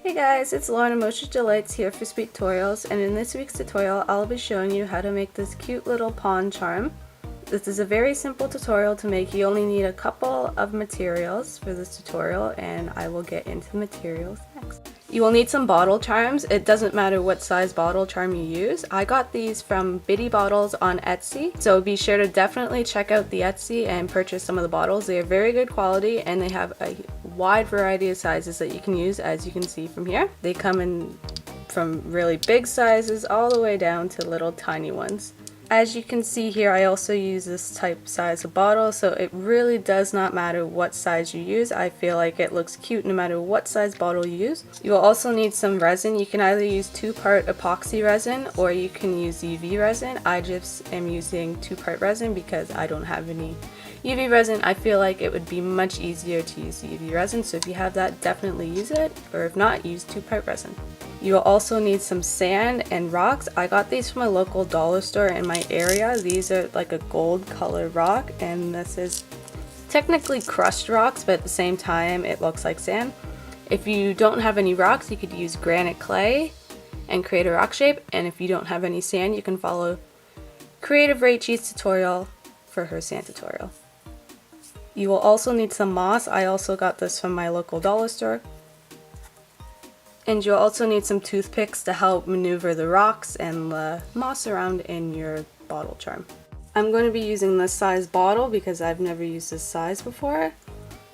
Hey guys, it's Lauren of MoshiDelights here for Sweetorials, and in this week's tutorial I'll be showing you how to make this cute little pawn charm. This is a very simple tutorial to make. You only need a couple of materials for this tutorial, and I will get into the materials next. You will need some bottle charms. It doesn't matter what size bottle charm you use. I got these from Bitty Bottles on Etsy, so be sure to definitely check out the Etsy and purchase some of the bottles. They are very good quality and they have a wide variety of sizes that you can use, as you can see from here. They come in from really big sizes all the way down to little tiny ones. As you can see here, I also use this type size of bottle, so it really does not matter what size you use. I feel like it looks cute no matter what size bottle you use. You will also need some resin. You can either use 2-part epoxy resin or you can use UV resin. I just am using 2-part resin because I don't have any UV resin. I feel like it would be much easier to use UV resin, so if you have that, definitely use it, or if not, use 2-part resin. You will also need some sand and rocks. I got these from a local dollar store in my area. These are like a gold color rock, and this is technically crushed rocks, but at the same time it looks like sand. If you don't have any rocks, you could use granite clay and create a rock shape, and if you don't have any sand, you can follow Creative Rachel's tutorial for her sand tutorial. You will also need some moss. I also got this from my local dollar store. And you'll also need some toothpicks to help maneuver the rocks and the moss around in your bottle charm. I'm going to be using this size bottle because I've never used this size before.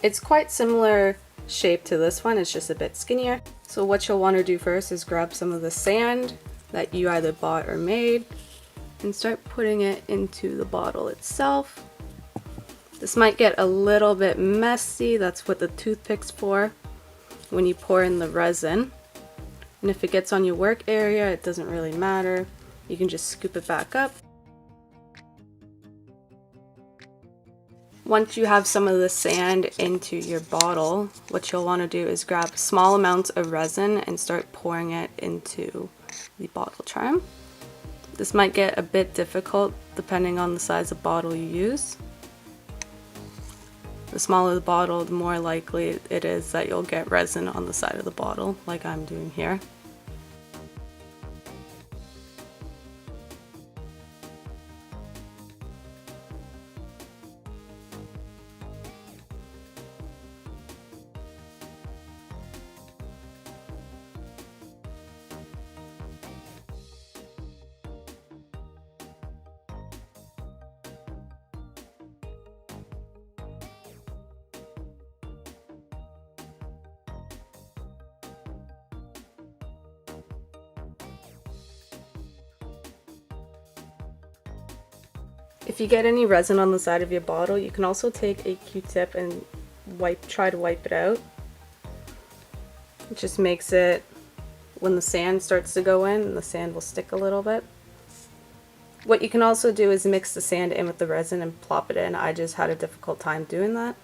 It's quite similar shape to this one, it's just a bit skinnier. So what you'll want to do first is grab some of the sand that you either bought or made and start putting it into the bottle itself. This might get a little bit messy, that's what the toothpick's for when you pour in the resin. And if it gets on your work area, it doesn't really matter. You can just scoop it back up. Once you have some of the sand into your bottle, what you'll want to do is grab small amounts of resin and start pouring it into the bottle charm. This might get a bit difficult depending on the size of bottle you use. The smaller the bottle, the more likely it is that you'll get resin on the side of the bottle, like I'm doing here. If you get any resin on the side of your bottle, you can also take a Q-tip and try to wipe it out. It just makes it, when the sand starts to go in, the sand will stick a little bit. What you can also do is mix the sand in with the resin and plop it in. I just had a difficult time doing that.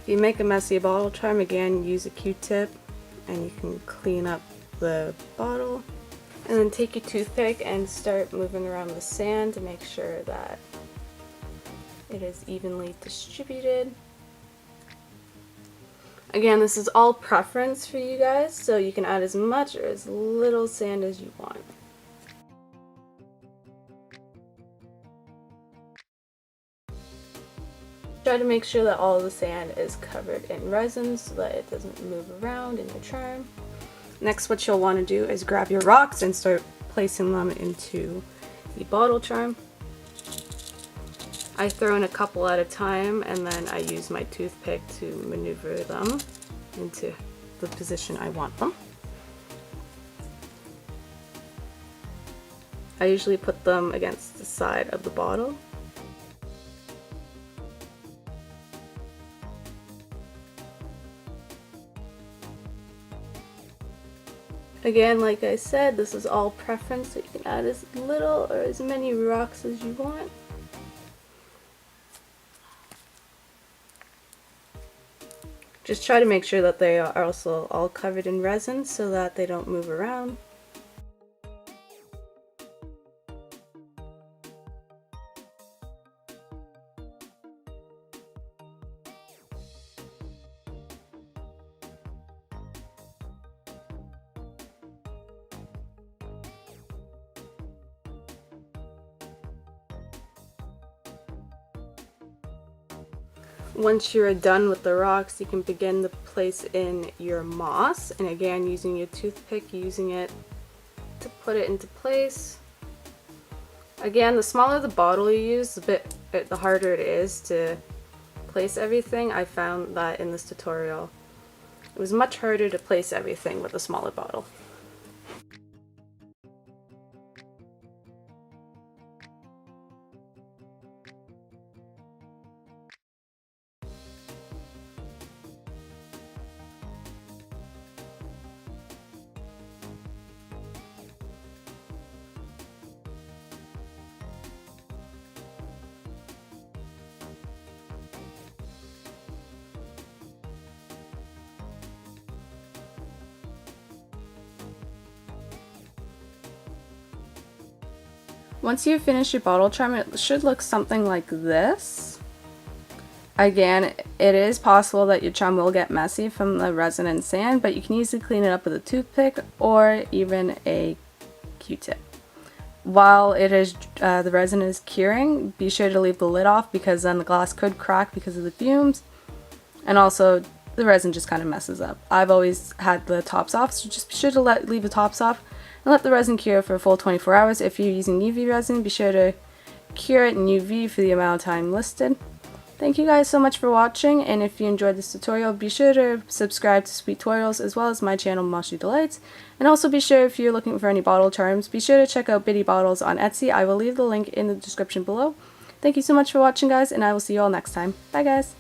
If you make a messy bottle charm, again, use a Q-tip and you can clean up the bottle. And then take your toothpick and start moving around the sand to make sure that it is evenly distributed. Again, this is all preference for you guys, so you can add as much or as little sand as you want. Try to make sure that all of the sand is covered in resin so that it doesn't move around in your charm. Next, what you'll want to do is grab your rocks and start placing them into the bottle charm. I throw in a couple at a time and then I use my toothpick to maneuver them into the position I want them. I usually put them against the side of the bottle. Again, like I said, this is all preference, so you can add as little or as many rocks as you want. Just try to make sure that they are also all covered in resin so that they don't move around. Once you're done with the rocks, you can begin to place in your moss, and again, using your toothpick, using it to put it into place. Again, the smaller the bottle you use, the harder it is to place everything. I found that in this tutorial it was much harder to place everything with a smaller bottle. Once you finish your bottle charm, it should look something like this. Again, it is possible that your charm will get messy from the resin and sand, but you can easily clean it up with a toothpick or even a Q-tip. While the resin is curing, be sure to leave the lid off because then the glass could crack because of the fumes, and also the resin just kind of messes up. I've always had the tops off, so just be sure to leave the tops off and let the resin cure for a full 24 hours. If you're using UV resin, be sure to cure it in UV for the amount of time listed. Thank you guys so much for watching, and if you enjoyed this tutorial, be sure to subscribe to Sweetorials as well as my channel MoshiDelights. And also be sure, if you're looking for any bottle charms, be sure to check out Bitty Bottles on Etsy. I will leave the link in the description below. Thank you so much for watching, guys, and I will see you all next time. Bye, guys!